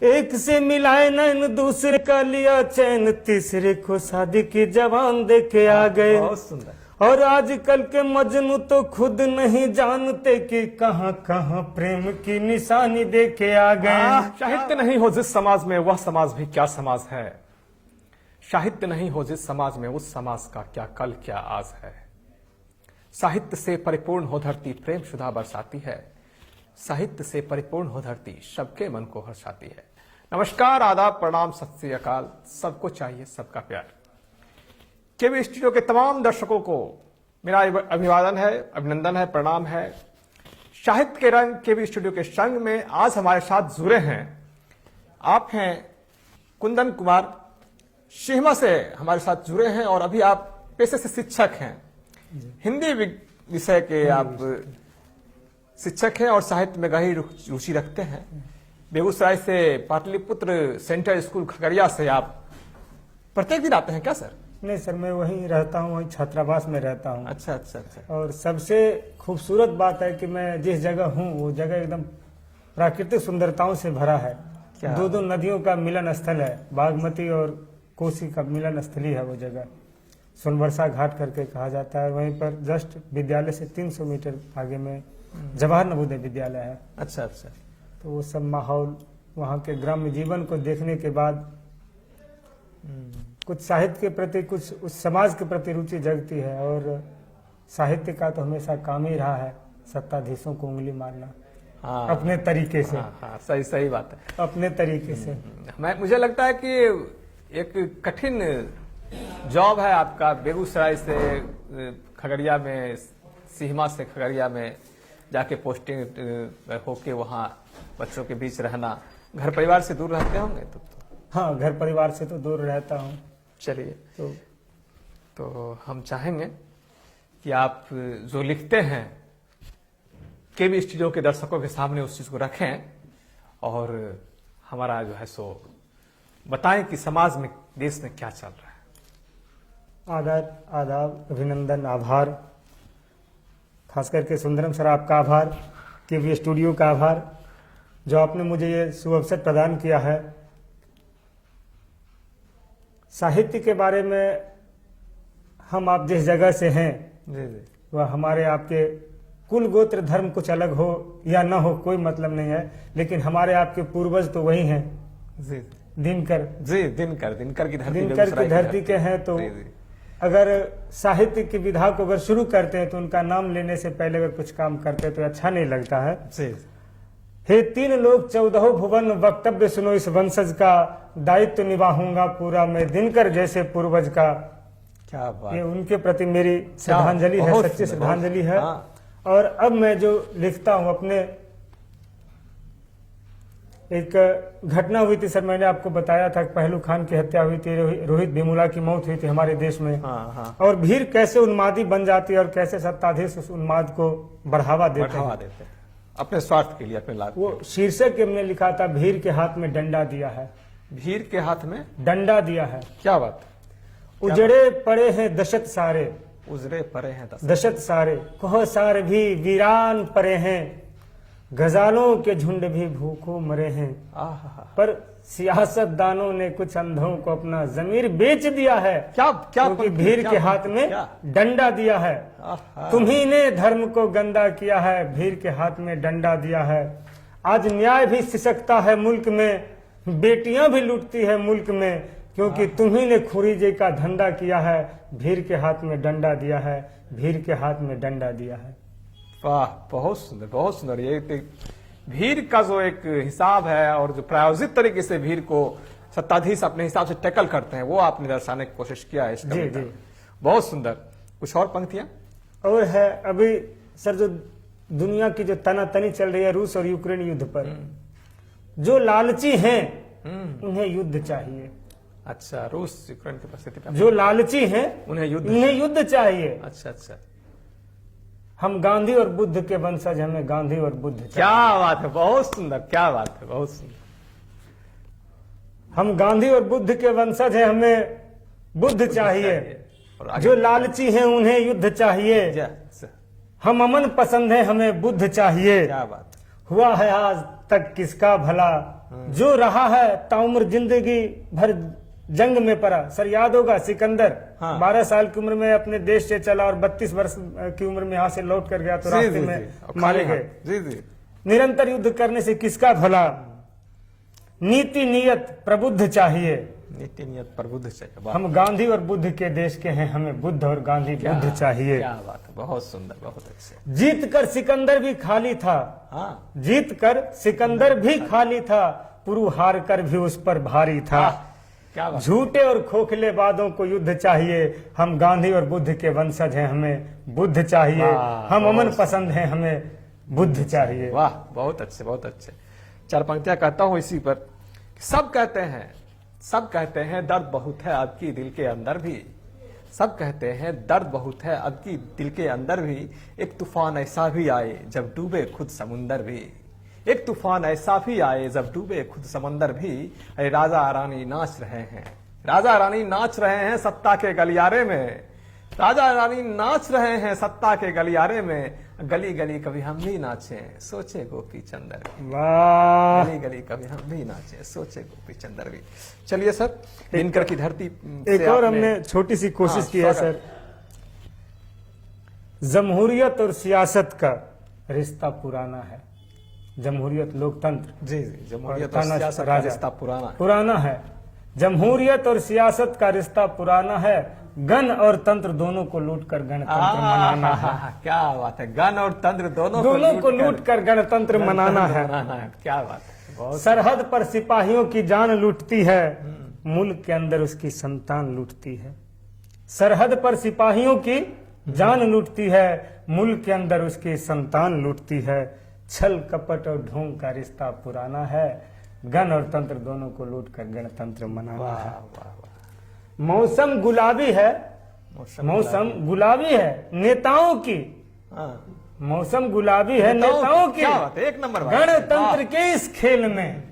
एक से मिलाए नैन, दूसरे का लिया चैन, तीसरे को शादी की जवान देके आ गए। बहुत सुंदर। और आजकल के मजनू तो खुद नहीं जानते कि कहां कहां प्रेम की निशानी देके आ गए। साहित्य नहीं हो जिस समाज में, वह समाज भी क्या समाज है। साहित्य नहीं हो जिस समाज में, उस समाज का क्या कल क्या आज है। साहित्य से परिपूर्ण हो धरती प्रेम सुधा बरसाती है। साहित्य से परिपूर्ण हो धरती सबके मन को हर्षाती है। नमस्कार, आदाब, प्रणाम, सत श्री अकाल। सबको चाहिए सबका प्यार। केवी स्टूडियो के तमाम दर्शकों को मेरा अभिवादन है, अभिनंदन है, प्रणाम है। साहित्य के रंग केवी स्टूडियो के संग में आज हमारे साथ जुड़े हैं, आप हैं कुंदन कुमार सिहमा से हमारे साथ जुड़े हैं और अभी आप पेशे से शिक्षक हैं, हिंदी विषय के आप शिक्षक हैं और साहित्य में गहरी रुचि रखते हैं। बेगूसराय से पाटलिपुत्र सेंट्रल स्कूल खगड़िया से आप प्रत्येक दिन आते हैं क्या सर? नहीं सर, मैं वहीं रहता हूँ, वहीं छात्रावास में रहता हूँ। अच्छा अच्छा अच्छा। और सबसे खूबसूरत बात है कि मैं जिस जगह हूँ वो जगह एकदम प्राकृतिक सुंदरताओं से भरा है। दो नदियों का मिलन स्थल है, बागमती और कोसी का मिलन स्थली है वो जगह। सोनबरसा घाट करके कहा जाता है। वहीं पर जस्ट विद्यालय से 300 मीटर आगे में जवाहर नवोदय विद्यालय है। अच्छा अच्छा। तो वो सब माहौल, वहाँ के ग्राम्य जीवन को देखने के बाद कुछ साहित्य के प्रति, कुछ उस समाज के प्रति रुचि जगती है। और साहित्य का तो हमेशा काम ही रहा है सत्ताधीशों को उंगली मारना। हाँ, अपने तरीके से। हाँ, सही सही बात है, अपने तरीके से। मुझे लगता है कि एक कठिन जॉब है आपका, बेगूसराय से खगड़िया में, सिहमा से खगड़िया में जाके पोस्टिंग होके वहाँ बच्चों के बीच रहना। घर परिवार से दूर रहते होंगे तो? हाँ, घर परिवार से तो दूर रहता हूँ। चलिए, तो हम चाहेंगे कि आप जो लिखते हैं केवी स्टूडियो के दर्शकों के सामने उस चीज को रखें और हमारा जो है सो बताएं कि समाज में, देश में क्या चल रहा है। आदाब, अभिनंदन, आभार। खास करके सुंदरम सर आपका आभार, केवी स्टूडियो का आभार, जो आपने मुझे ये शुभ अवसर प्रदान किया है। साहित्य के बारे में हम आप जिस जगह से हैं, जी जी, वह हमारे आपके कुल गोत्र धर्म कुछ अलग हो या ना हो कोई मतलब नहीं है, लेकिन हमारे आपके पूर्वज तो वही हैं। जी दिनकर दिनकर की धरती, दिनकर की धरती के हैं। तो अगर साहित्य की विधा को अगर शुरू करते हैं तो उनका नाम लेने से पहले अगर कुछ काम करते हैं तो अच्छा नहीं लगता है। जी। हे 3 लोक 14 भुवन, वक्तव्य सुनो इस वंशज का, दायित्व निभाऊंगा पूरा मैं दिनकर जैसे पूर्वज का। क्या बात, ये उनके प्रति मेरी श्रद्धांजलि है, सच्ची श्रद्धांजलि है। और अब मैं जो लिखता हूँ अपने, एक घटना हुई थी सर, मैंने आपको बताया था, पहलू खान की हत्या हुई थी, रोहित वेमुला की मौत हुई थी हमारे देश में। हाँ। और भीड़ कैसे उन्मादी बन जाती है और कैसे सत्ताधीश उस उन्माद को बढ़ावा देते हैं अपने स्वार्थ के लिए, अपने लाभ। वो शीर्षक हमने लिखा था, भीड़ के हाथ में डंडा दिया है। भीड़ के हाथ में डंडा दिया है। क्या बात। उजड़े पड़े हैं दशत सारे, उजड़े पड़े हैं दशत सारे, कहो सार भी वीरान पड़े हैं, गजालों के झुंड भी भूखों मरे हैं। पर सियासतदानों ने कुछ अंधों को अपना जमीर बेच दिया है। क्या क्योंकि भीड़ के हाथ में डंडा दिया है। तुम्ही ने धर्म को गंदा किया है, भीड़ के हाथ में डंडा दिया है। आज न्याय भी सिसकता है मुल्क में, बेटियां भी लुटती है मुल्क में, क्योंकि तुम्ही ने खुरीजे का धंधा किया है, भीड़ के हाथ में डंडा दिया है, भीड़ के हाथ में डंडा दिया है। वाह, बहुत सुंदर, बहुत सुंदर। ये भीड़ का जो एक हिसाब है और जो प्रायोजित तरीके से भीड़ को सत्ताधीश अपने हिसाब से टैकल करते हैं, वो आपने दर्शाने की कोशिश किया है। जी जी, बहुत सुंदर। कुछ और पंक्तियां और है अभी सर, जो दुनिया की जो तनातनी चल रही है रूस और यूक्रेन युद्ध पर, जो लालची हैं उन्हें युद्ध चाहिए। अच्छा, रूस यूक्रेन की परिस्थिति पर जो लालची हैं उन्हें युद्ध चाहिए। अच्छा अच्छा। हम गांधी और बुद्ध के वंशज, हमें गांधी और बुद्ध चाहिए। क्या बात है, बहुत सुंदर, क्या बात है, बहुत सुंदर। हम गांधी और बुद्ध के वंशज हैं, हमें बुद्ध चाहिए। जो लालची हैं उन्हें युद्ध चाहिए। हम अमन पसंद हैं, हमें बुद्ध चाहिए। क्या बात। हुआ है आज तक किसका भला, जो रहा है ताउम्र जिंदगी भर जंग में पड़ा। सर याद होगा सिकंदर 12 साल की उम्र में अपने देश से चला और 32 वर्ष की उम्र में यहाँ से लौट कर गया तो रास्ते में मारे गए। जी जी। निरंतर युद्ध करने से किसका भला, नीति नियत प्रबुद्ध चाहिए। नीति नियत प्रबुद्ध चाहिए। वाह, हम गांधी और बुद्ध के देश के हैं, हमें बुद्ध और गांधी बुद्ध चाहिए। क्या बात है, बहुत सुंदर, बहुत अच्छे। जीत कर सिकंदर भी खाली था, हाँ, जीत कर सिकंदर भी खाली था, पुरु हार कर भी उस पर भारी था। क्या बात। झूठे और खोखले वादों को युद्ध चाहिए, हम गांधी और बुद्ध के वंशज हैं, हमें बुद्ध चाहिए। हम अमन पसंद हैं, हमें बुद्ध चाहिए। वाह, बहुत अच्छे, बहुत अच्छे। 4 पंक्तियां कहता हूं इसी पर। सब कहते हैं दर्द बहुत है अब की दिल के अंदर भी। सब कहते हैं दर्द बहुत है अब की दिल के अंदर भी। एक तूफान ऐसा भी आए जब डूबे खुद समुंदर भी। एक तूफान ऐसा भी आए जब डूबे खुद समंदर भी। अरे राजा रानी नाच रहे हैं, राजा रानी नाच रहे हैं सत्ता के गलियारे में। राजा रानी नाच रहे हैं सत्ता के गलियारे में। गली गली कभी हम भी नाचे सोचे गोपी चंदर भी। वाह, गली गली कभी हम भी नाचे सोचे गोपी चंदर भी। चलिए सर, दिनकर की धरती एक और हमने छोटी सी कोशिश की है सर। जमहूरियत और सियासत का रिश्ता पुराना है। जमहूरियत लोकतंत्र, जी जी, जमहूरियत और थाना सियासत का राजा। रिश्ता पुराना है। जमहूरियत और सियासत का रिश्ता पुराना है। गण और तंत्र दोनों को लूट कर गणतंत्र मनाना है। क्या बात है, गण और तंत्र दोनों को लूट कर गणतंत्र मनाना है। क्या बात है, बहुत। सरहद पर सिपाहियों की जान लूटती है, मुल्क के अंदर उसकी संतान लूटती है। सरहद पर सिपाहियों की जान लूटती है, मुल्क के अंदर उसकी संतान लूटती है। छल कपट और ढोंग का रिश्ता पुराना है। गण और तंत्र दोनों को लूट कर गणतंत्र मनाना है। मौसम गुलाबी है, मौसम गुलाबी है नेताओं की। मौसम गुलाबी है नेताओं की। क्या बात है, एक नंबर। गणतंत्र के इस खेल में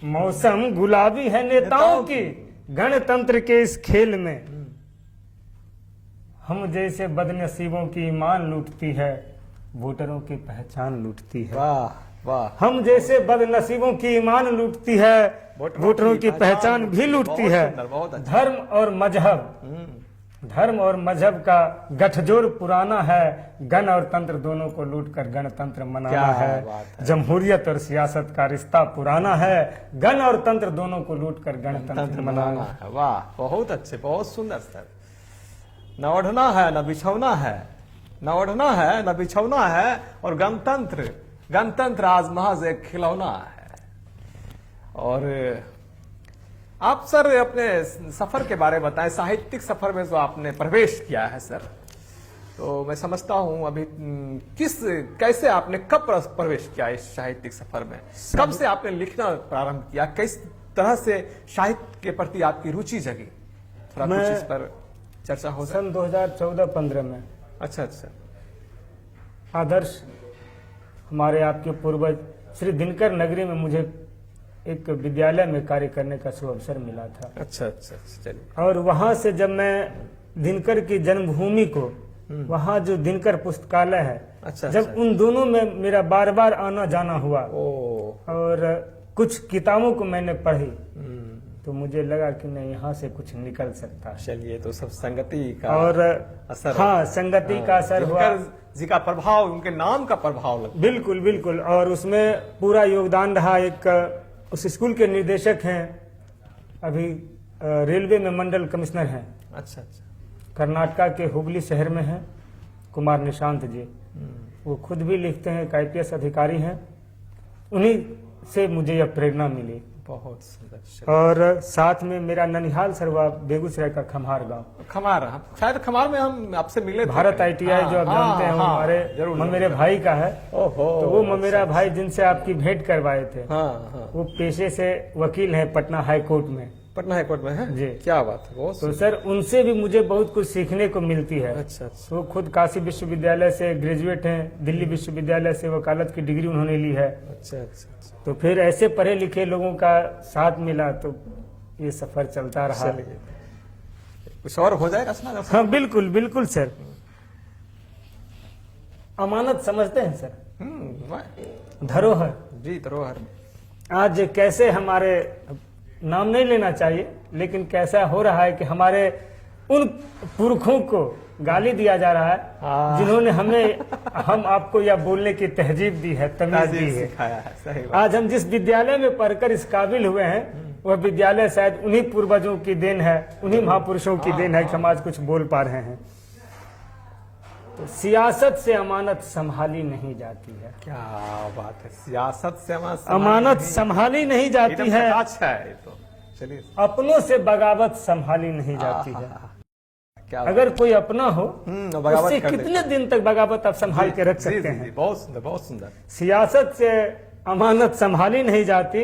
मौसम गुलाबी है नेताओं की। गणतंत्र के इस खेल में हम जैसे बदनसीबों की ईमान लूटती है, वोटरों की पहचान लूटती है। वाह वाह। हम जैसे बदनसीबों की ईमान लूटती है, वोटरों की पहचान भी लूटती है। धर्म और मजहब का गठजोड़ पुराना है। गण और तंत्र दोनों को लूटकर गणतंत्र मनाना है। जमहूरियत और सियासत का रिश्ता पुराना है। गण और तंत्र दोनों को लूटकर गणतंत्र मनाना है। वाह, बहुत अच्छे, बहुत सुंदर सर। न ओढ़ना है न बिछौना है, न ओढ़ना है न बिछौना है, और गणतंत्र आज महज एक खिलौना है। और आप सर अपने सफर के बारे में बताएं, साहित्यिक सफर में जो आपने प्रवेश किया है सर, तो मैं समझता हूं अभी कैसे आपने कब प्रवेश किया इस साहित्यिक सफर में, कब से आपने लिखना प्रारंभ किया, किस तरह से साहित्य के प्रति आपकी रुचि जगी, थोड़ा कुछ इस पर चर्चा हो। सन 2014-15 में। अच्छा अच्छा। आदर्श हमारे आपके पूर्वज श्री दिनकर नगरी में मुझे एक विद्यालय में कार्य करने का शुभ अवसर मिला था। अच्छा अच्छा, चलिए। और वहां से जब मैं दिनकर की जन्मभूमि को, वहां जो दिनकर पुस्तकालय है, अच्छा, जब अच्छा। उन दोनों में मेरा बार बार आना जाना हुआ और कुछ किताबों को मैंने पढ़ी, तो मुझे लगा कि नहीं, यहाँ से कुछ निकल सकता है। चलिए, तो सब संगति का और असर। हाँ, संगति का असर हुआ, जी का प्रभाव, उनके नाम का प्रभाव लगा। बिल्कुल बिल्कुल। और उसमें पूरा योगदान रहा। एक उस स्कूल के निर्देशक हैं, अभी रेलवे में मंडल कमिश्नर हैं। अच्छा अच्छा। कर्नाटका के हुबली शहर में हैं, कुमार निशांत जी। वो खुद भी लिखते हैं, एक IPS अधिकारी हैं। उन्हीं से मुझे यह प्रेरणा मिली। बहुत सुंदर। और साथ में मेरा ननिहाल सर हुआ बेगूसराय का खमार गांव। खमार, शायद खमार में हम आपसे मिले थे। भारत ITI जो आप जानते हैं, हमारे ममेरे भाई का है। तो वो ममेरा भाई जिनसे आपकी भेंट करवाए थे, वो पेशे से वकील हैं पटना हाई कोर्ट में। पटना हाई कोर्ट में है जी। क्या बात है। तो सर उनसे भी मुझे बहुत कुछ सीखने को मिलती है। अच्छा अच्छा। वो खुद काशी विश्वविद्यालय से ग्रेजुएट हैं, दिल्ली विश्वविद्यालय से वकालत की डिग्री उन्होंने ली है। अच्छा अच्छा। तो फिर ऐसे पढ़े लिखे लोगों का साथ मिला, तो ये सफर चलता रहा। कुछ और हो जाएगा सर? हाँ बिल्कुल बिल्कुल सर। अमानत समझते हैं सर, धरोहर। जी, धरोहर। आज कैसे हमारे, नाम नहीं लेना चाहिए, लेकिन कैसा हो रहा है कि हमारे उन पुरखों को गाली दिया जा रहा है जिन्होंने हम आपको यह बोलने की तहजीब दी है, तमीज दी है। सिखाया है, सही बात। आज हम जिस विद्यालय में पढ़कर इस काबिल हुए हैं, वह विद्यालय शायद उन्हीं पूर्वजों की देन है, उन्हीं महापुरुषों की देन है कि हम आज कुछ बोल पा रहे हैं। तो सियासत से अमानत संभाली नहीं जाती है। क्या बात है, सियासत से अमानत संभाली नहीं जाती है, अच्छा है ये तो। चलिए, अपनों से बगावत संभाली नहीं जाती है। क्या अगर कोई अपना हो बगावत उससे कर कितने दिन तक बगावत आप संभाल के रख सकते हैं। बहुत सुंदर, बहुत सुंदर। सियासत से अमानत संभाली नहीं जाती,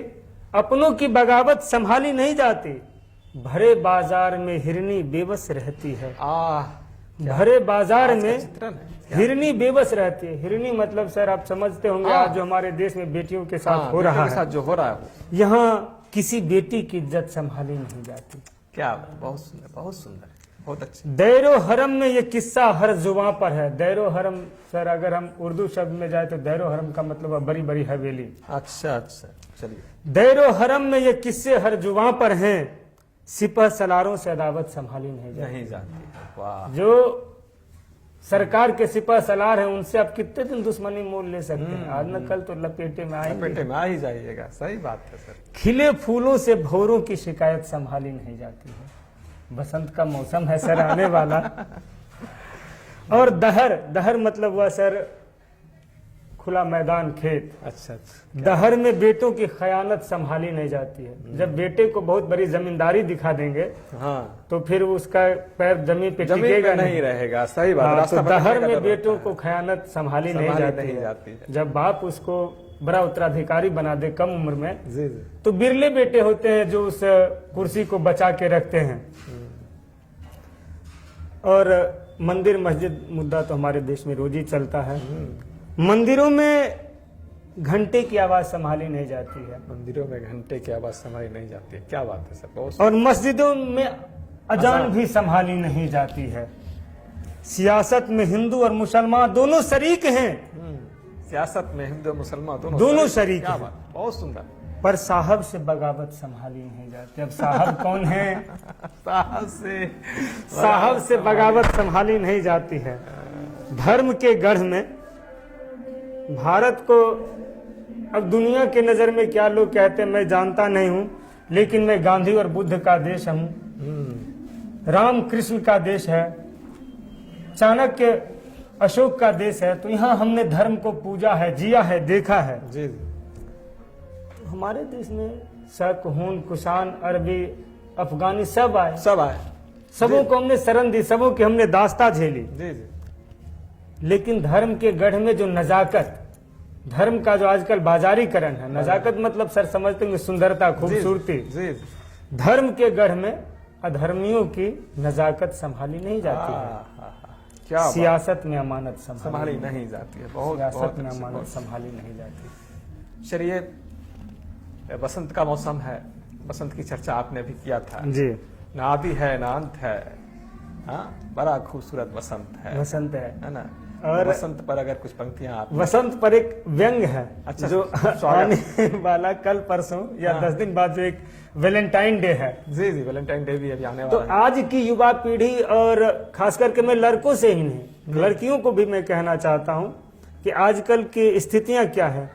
अपनों की बगावत संभाली नहीं जाती। भरे बाजार में हिरनी बेबस रहती है। भरे बाजार में हिरनी बेबस रहती है। हिरनी मतलब सर आप समझते होंगे आज जो हमारे देश में बेटियों के साथ हो रहा है, जो हो रहा है, यहाँ किसी बेटी की इज्जत संभाली नहीं जाती। क्या, बहुत सुंदर, बहुत सुंदर, बहुत अच्छे। दैरो हरम में ये किस्सा हर जुबां पर है। दैरो हरम सर अगर हम उर्दू शब्द में जाए तो दैरो हरम का मतलब है बड़ी बड़ी हवेली। अच्छा अच्छा, चलिए। दैरो हरम में ये किस्से हर जुबां पर हैं, सिपह सलारों से अदावत संभाली नहीं जाती। वाह। जो सरकार के सिपह सलार हैं उनसे आप कितने दिन दुश्मनी मोल ले सकते हैं, आज न कल तो लपेटे में आएंगे। लपेटे में आ ही जाइएगा, सही बात है सर। खिले फूलों से भौरों की शिकायत संभाली नहीं जाती है। बसंत का मौसम है सर आने वाला। और दहर मतलब हुआ सर खुला मैदान, खेत। अच्छा अच्छा। दहर में बेटों की खयानत संभाली नहीं जाती है। जब बेटे को बहुत बड़ी जमींदारी दिखा देंगे तो फिर उसका पैर जमीन पे टिकेगा नहीं रहेगा, सही बात। तो दहर में बेटों को खयानत संभाली नहीं जाती है। जब बाप उसको बड़ा उत्तराधिकारी बना दे कम उम्र में, तो बिरले बेटे होते हैं जो उस कुर्सी को बचा के रखते हैं। और मंदिर मस्जिद मुद्दा तो हमारे देश में रोज ही चलता है। मंदिरों में घंटे की आवाज संभाली नहीं जाती है। मंदिरों में घंटे की आवाज संभाली नहीं जाती है, क्या बात है सर, बहुत। और मस्जिदों में अजान भी संभाली नहीं जाती है। सियासत में हिंदू और मुसलमान दोनों शरीक हैं। सियासत में हिंदू मुसलमान दोनों शरीक क्या हैं। बात, बहुत सुंदर। पर साहब से बगावत संभाली नहीं जाती। अब साहब कौन है? साहब से बगावत संभाली नहीं जाती है। धर्म के गढ़ में भारत को अब दुनिया के नजर में क्या लोग कहते हैं मैं जानता नहीं हूं, लेकिन मैं गांधी और बुद्ध का देश हूं, राम कृष्ण का देश है, चाणक्य अशोक का देश है। तो यहाँ हमने धर्म को पूजा है, जिया है, देखा है। जी। तो हमारे देश में शक, हून, कुषाण, अरबी, अफगानी सब आए। सबों को हमने शरण दी, सबों की हमने दास्ता झेली। जी जी। लेकिन धर्म के गढ़ में जो नजाकत, धर्म का जो आजकल बाजारीकरण है, नजाकत मतलब सर समझते हैं सुंदरता, खूबसूरती। धर्म के गढ़ में अधर्मियों की नजाकत संभाली नहीं जाती है। क्या सियासत में अमानत संभाली नहीं जाती है। सियासत में अमानत संभाली नहीं जाती। चलिए, बसंत का मौसम है, बसंत की चर्चा आपने भी किया था जी। ना आदि है ना अंत है, बड़ा खूबसूरत बसंत है ना। और बसंत पर अगर कुछ पंक्तियां आप, बसंत पर एक व्यंग है। अच्छा, जो आने वाला कल परसों या 10 दिन बाद जो एक वैलेंटाइन डे है। जी जी, वैलेंटाइन डे भी अभी आने तो वाला है। आज की युवा पीढ़ी और खास करके मैं लड़कों से ही नहीं, लड़कियों को भी मैं कहना चाहता हूं कि आजकल की स्थितियां क्या है।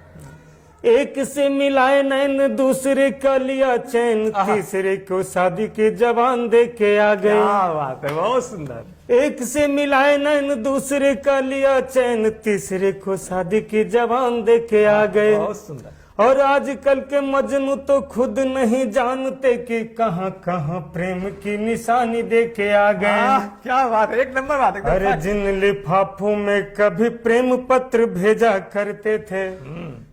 एक से मिलाए नैन, दूसरे का लिया चैन, तीसरे को शादी के जवान दे के आ गए। क्या बात है, बहुत सुंदर। एक से मिलाए नैन, दूसरे का लिया चैन, तीसरे को शादी के जवान दे के आ गए। बहुत सुंदर। और आजकल के मजनू तो खुद नहीं जानते कि कहां कहां प्रेम की निशानी दे के आ गए। क्या बात है, एक नंबर बात है। अरे जिन लिफाफों में कभी प्रेम पत्र भेजा करते थे,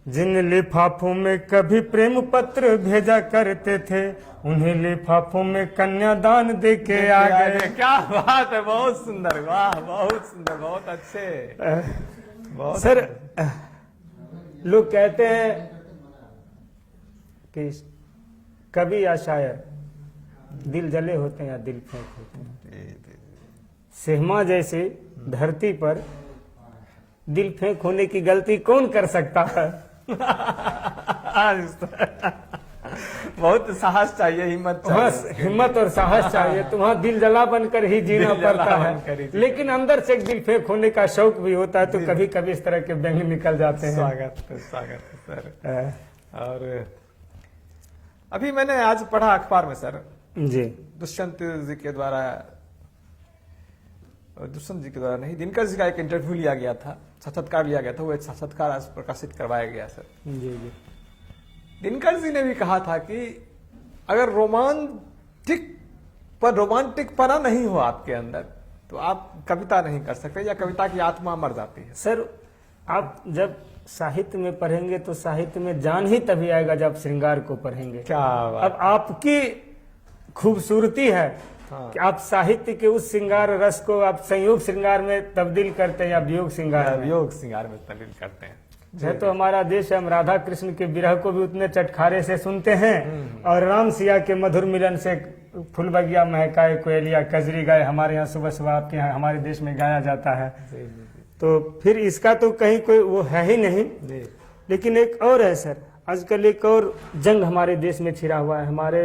जिन लिफाफों में कभी प्रेम पत्र भेजा करते थे, उन्हें लिफाफों में कन्यादान दे के आ गए। क्या बात है, बहुत सुंदर। वाह, बहुत सुंदर, बहुत अच्छे। बहुत सर लोग कहते हैं कि कवि या शायर दिल जले होते हैं या दिल फेंक होते हैं। सेहमा जैसी धरती पर दिल फेंक होने की गलती कौन कर सकता है? बहुत साहस चाहिए, हिम्मत चाहिए। बस हिम्मत और साहस चाहिए, तुम्हारा दिल जला बनकर ही जीना दिल जला पड़ता बनकर ही है, जीना। लेकिन अंदर से एक दिल फेंक होने का शौक भी होता है, तो कभी कभी इस तरह के व्यंग निकल जाते हैं। स्वागत है सर। और अभी मैंने आज पढ़ा अखबार में सर, जी दुष्यंत जी के द्वारा, दुष्यंत जी के द्वारा नहीं, दिनकर जी का एक इंटरव्यू लिया गया था, साक्षात्कार लिया गया था, वो एक साक्षात्कार आज प्रकाशित करवाया गया सर। जी जी दिनकर जी ने भी कहा था कि अगर रोमांटिक पना नहीं हो आपके अंदर तो आप कविता नहीं कर सकते, या कविता की आत्मा मर जाती है। सर, आप जब साहित्य में पढ़ेंगे तो साहित्य में जान ही तभी आएगा जब श्रृंगार को पढ़ेंगे। क्या बात। अब आपकी खूबसूरती है कि आप साहित्य के उस श्रृंगार रस को आप संयोग श्रृंगार में तब्दील करते हैं या वियोग श्रृंगार में। योग श्रृंगार में तब्दील करते हैं। है तो हमारा देश है, हम राधा कृष्ण के विरह को भी उतने चटखारे से सुनते हैं, और राम सिया के मधुर मिलन से फूल बगिया महकाए कोयलिया कजरी गाए, हमारे यहाँ सुबह सुबह आपके यहाँ हमारे देश में गाया जाता है। तो फिर इसका तो कहीं कोई वो है ही नहीं। लेकिन एक और है सर, आजकल एक और जंग हमारे देश में छिड़ा हुआ है। हमारे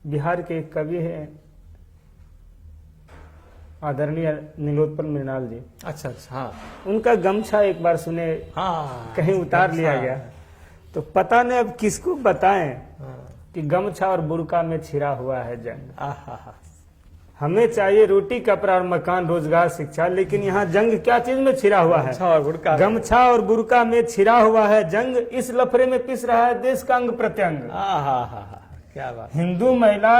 बिहार के एक कवि हैं आदरणीय नीलोत्पल मृणाल जी। अच्छा अच्छा, हाँ उनका गमछा एक बार सुने हाँ, कहीं उतार लिया गया, तो पता नहीं अब किसको बताएं कि गमछा और बुर्का में छिड़ा हुआ है जंग। हमें चाहिए रोटी कपड़ा और मकान रोजगार शिक्षा, लेकिन यहाँ जंग क्या चीज में छिड़ा हुआ है? गमछा और बुर्का में छिड़ा हुआ है जंग, इस लफड़े में पिस रहा है देश का अंग प्रत्यंग। क्या बात। हिंदू महिला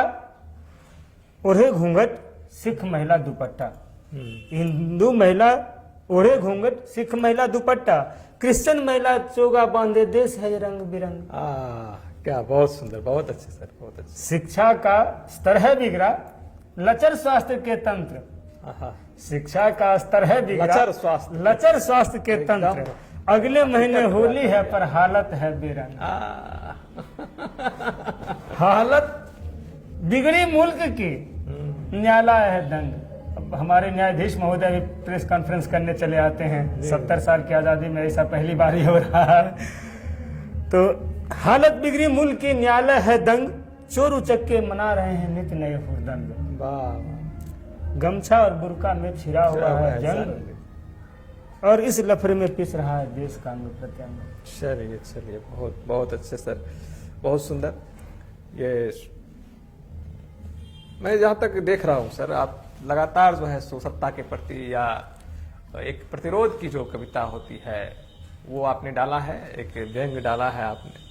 ओढ़े घूंघट, सिख महिला दुपट्टा। हिंदू महिला ओढ़े घूंघट, सिख महिला दुपट्टा, क्रिश्चियन महिला चोगा बांधे, देश है रंग बिरंग। क्या बहुत सुंदर, बहुत अच्छे सर, बहुत अच्छे। शिक्षा का स्तर है बिगड़ा, लचर स्वास्थ्य के तंत्र। शिक्षा का स्तर है बिगड़ा, लचर स्वास्थ्य के तंत्र। अगले महीने होली है पर हालत है बेरंग। हालत बिगड़ी मुल्क की, न्यायालय है दंग। अब हमारे न्यायाधीश महोदय भी प्रेस कॉन्फ्रेंस करने चले आते हैं। 70 साल की आजादी में ऐसा पहली बार ही हो रहा है। तो हालत बिगड़ी मुल्क की, न्यायालय है दंग। चोर उचक्के मना रहे हैं नित नए हुरदंग। गमछा और बुर्का में छिड़ा हुआ है जंग, और इस लफड़े में पिस रहा है देश का अंग प्रत्यंग। चलिए चलिए, बहुत बहुत अच्छे सर, बहुत सुंदर। ये मैं जहाँ तक देख रहा हूँ सर, आप लगातार जो है सो सत्ता के प्रति या एक प्रतिरोध की जो कविता होती है वो आपने डाला है, एक व्यंग डाला है आपने।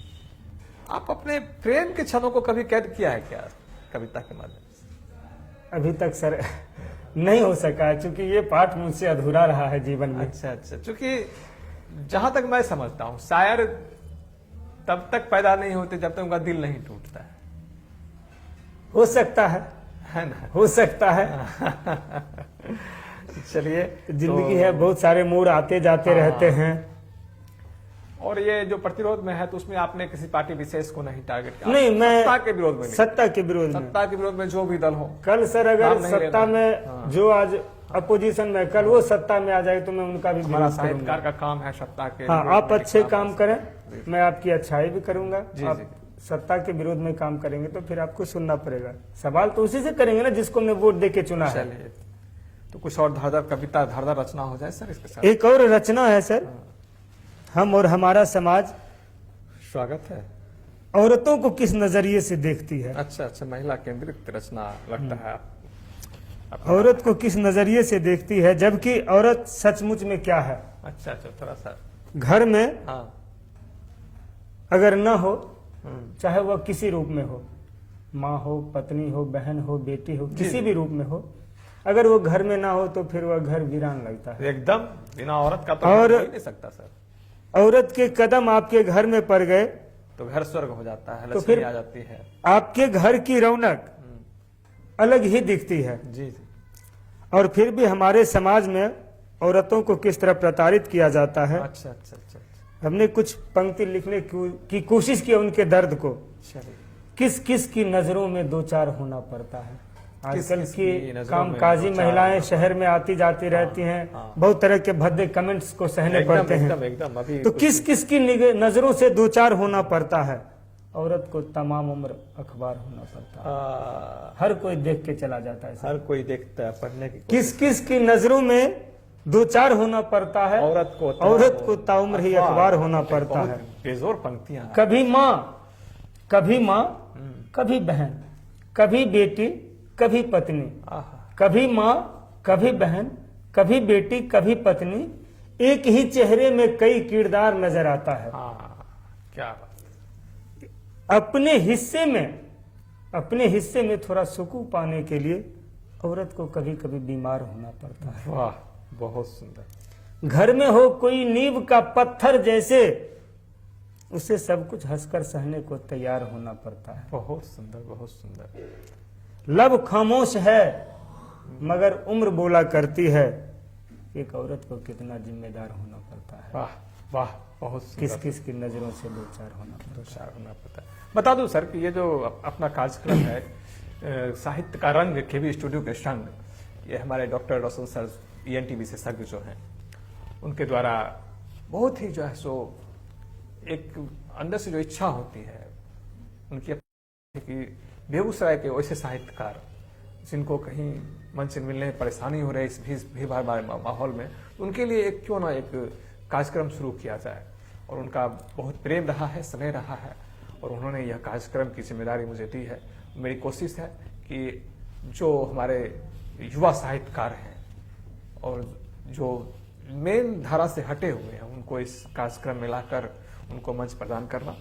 आप अपने प्रेम के क्षणों को कभी कैद किया है क्या कविता के माध्यम से? अभी तक सर नहीं हो सका है, क्योंकि ये पाठ मुझसे अधूरा रहा है जीवन में। अच्छा अच्छा, क्योंकि जहां तक मैं समझता हूँ शायर तब तक पैदा नहीं होते जब तक उनका दिल नहीं टूटता है। हो सकता है ना? हो सकता है। चलिए, जिंदगी है, बहुत सारे मोड़ आते जाते रहते हैं। और ये जो प्रतिरोध में है तो उसमें आपने किसी पार्टी विशेष को नहीं टारगेट किया? नहीं, मैं सत्ता के विरोध में नहीं। सत्ता के विरोध में, सत्ता के विरोध में जो भी दल हो। कल सर अगर नाम नहीं सत्ता लेना। में जो आज अपोजिशन में, कल वो सत्ता में आ जाए तो मैं उनका भी हमारा विरोध करूंगा। साहित्यकार का काम है सत्ता के हाँ, विरोध आप में अच्छे काम काम करें, मैं आपकी अच्छाई भी करूंगा। जी, आप जी। सत्ता के विरोध में काम करेंगे तो फिर आपको सुनना पड़ेगा। सवाल तो उसी से करेंगे ना जिसको हमने वोट दे के चुना है। चलिए, तो कुछ और धारदार कविता, धारदार रचना हो जाए सर इसके साथ। एक और रचना है सर, हम और हमारा समाज। स्वागत है। औरतों को किस नजरिए से देखती है? अच्छा अच्छा, महिला केंद्रित रचना लगता है। औरत को किस नजरिए से देखती है, जबकि औरत सचमुच में क्या है? अच्छा अच्छा, थोड़ा सा। घर में हाँ, अगर न हो, चाहे वह किसी रूप में हो, माँ हो, पत्नी हो, बहन हो, बेटी हो, किसी भी रूप में हो, अगर वो घर में ना हो तो फिर वह घर वीरान लगता है। एकदम बिना औरत का तो और हो ही नहीं सकता सर। औरत के कदम आपके घर में पड़ गए तो घर स्वर्ग हो जाता है, तो लक्ष्मी फिर आ जाती है। आपके घर की रौनक अलग ही दिखती है। जी जी। और फिर भी हमारे समाज में औरतों को किस तरह प्रताड़ित किया जाता है। अच्छा अच्छा अच्छा, हमने कुछ पंक्ति लिखने की कोशिश की उनके दर्द को। चलिए। किस किस की नजरों में दो चार होना पड़ता है। आजकल किस-किस की की नजरों में कामकाजी दो चार- महिलाएं शहर में आती जाती रहती हैं, बहुत तरह के भद्दे कमेंट्स को सहने एकदम पड़ते हैं। एकदम एकदम अभी तो कुछ- किस किस की नजरों से दो चार होना पड़ता है। औरत को तमाम उम्र अखबार होना पड़ता है, हर कोई देख के चला जाता है। हर कोई देखता है पढ़ने की किस किस की नजरों में दो चार होना पड़ता है। औरत को ताउम्र ही अखबार होना पड़ता है। बेजोर पंक्तियां हैं। कभी माँ कभी बहन, कभी बेटी कभी पत्नी, आहा, कभी माँ कभी बहन, कभी बेटी कभी पत्नी, एक ही चेहरे में कई किरदार नजर आता है। हाँ, क्या बात। अपने हिस्से में थोड़ा सुकून पाने के लिए औरत को कभी कभी बीमार होना पड़ता है। वाह, बहुत सुंदर। घर में हो कोई नींव का पत्थर जैसे, उसे सब कुछ हंसकर सहने को तैयार होना पड़ता है। बहुत सुंदर, बहुत सुंदर। लब खामोश है मगर उम्र बोला करती है। एक औरत को कितना जिम्मेदार होना पड़ता है। वाह वाह, बहुत सुंदर। किस किस की नजरों से दो चार होना पड़ता दो चार होना पड़ता है। बता दूं सर कि ये जो अपना कार्यक्रम है साहित्य का रंग केवी स्टूडियो के संग, ये हमारे डॉक्टर रोशन सर ENT विशेषज्ञ जो हैं उनके द्वारा बहुत ही जो है सो एक अंदर से जो इच्छा होती है उनकी कि बेगूसराय के वैसे साहित्यकार जिनको कहीं मंच से मिलने में परेशानी हो रही है इस भीड़ भाड़ माहौल में, उनके लिए एक क्यों ना एक कार्यक्रम शुरू किया जाए। और उनका बहुत प्रेम रहा है, स्नेह रहा है और उन्होंने यह कार्यक्रम की जिम्मेदारी मुझे दी है। मेरी कोशिश है कि जो हमारे युवा साहित्यकार हैं और जो मेन धारा से हटे हुए हैं उनको इस कार्यक्रम में लाकर उनको मंच प्रदान करना,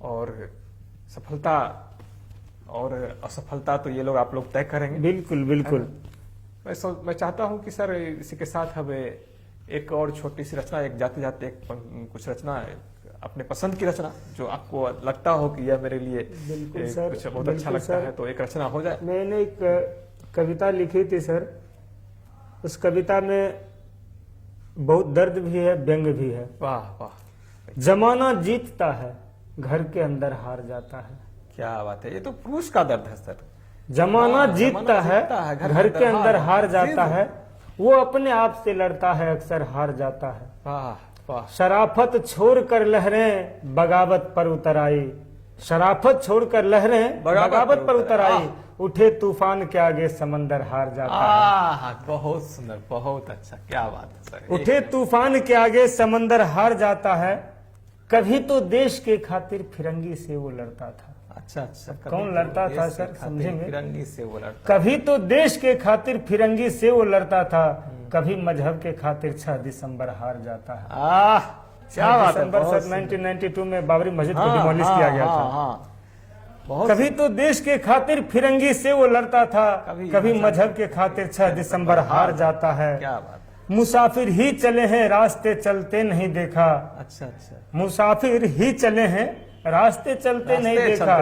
और सफलता और असफलता तो ये लोग आप लोग तय करेंगे। बिल्कुल बिल्कुल। मैं चाहता हूं कि सर इसी के साथ हमें एक और छोटी सी रचना, एक जाते जाते कुछ रचना अपने पसंद की रचना जो आपको लगता हो कि यह मेरे लिए बिल्कुल सर, कुछ बहुत अच्छा बिल्कुल लगता सर। है, तो एक रचना हो जाए। मैंने एक कविता लिखी थी सर, उस कविता में बहुत दर्द भी है, व्यंग भी है। वाह वाह, जमाना जीतता है घर के अंदर हार जाता है। क्या बात है, ये तो पुरुष का दर्द है सर। जमाना हाँ, जीतता है घर के अंदर हार जाता है, वो अपने आप से लड़ता है अक्सर हार जाता है। वाह वाह, शराफत छोड़कर लहरें बगावत पर उतर आई, शराफत छोड़कर लहरें बगावत पर उतर आई, उठे तूफान के आगे समंदर हार जाता है। बहुत सुंदर, बहुत अच्छा, क्या बात है सर। उठे तूफान के आगे समंदर हार जाता है, कभी तो देश के खातिर फिरंगी से वो लड़ता था। अच्छा अच्छा, कौन लड़ता था सर, समझेंगे? फिरंगी से वो लड़ता। कभी तो देश के खातिर फिरंगी से वो लड़ता था, कभी मजहब के खातिर 6 दिसंबर हार जाता है। क्या बात है, दिसंबर बहुत 1992 में बाबरी मस्जिद को डिमोलिश किया गया था। बहुत कभी तो देश के खातिर फिरंगी से वो लड़ता था, कभी मजहब के खातिर 6 दिसंबर हार जाता है। क्या बात, मुसाफिर ही चले हैं रास्ते चलते नहीं देखा, अच्छा अच्छा, मुसाफिर ही चले हैं रास्ते चलते नहीं देखा,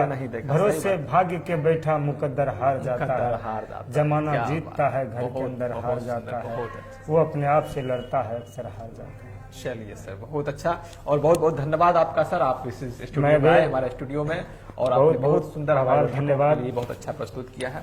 भरोसे भाग्य के बैठा मुकद्दर हार जाता है। जमाना जीतता है घर के अंदर हार जाता है, वो अपने आप से लड़ता है अक्सर हार जाता है। चलिए सर, बहुत अच्छा और बहुत बहुत धन्यवाद आपका सर, आप इस स्टूडियो में आए हमारे स्टूडियो में और आपने बहुत सुंदर हमारे धन्यवाद, बहुत अच्छा प्रस्तुत किया है।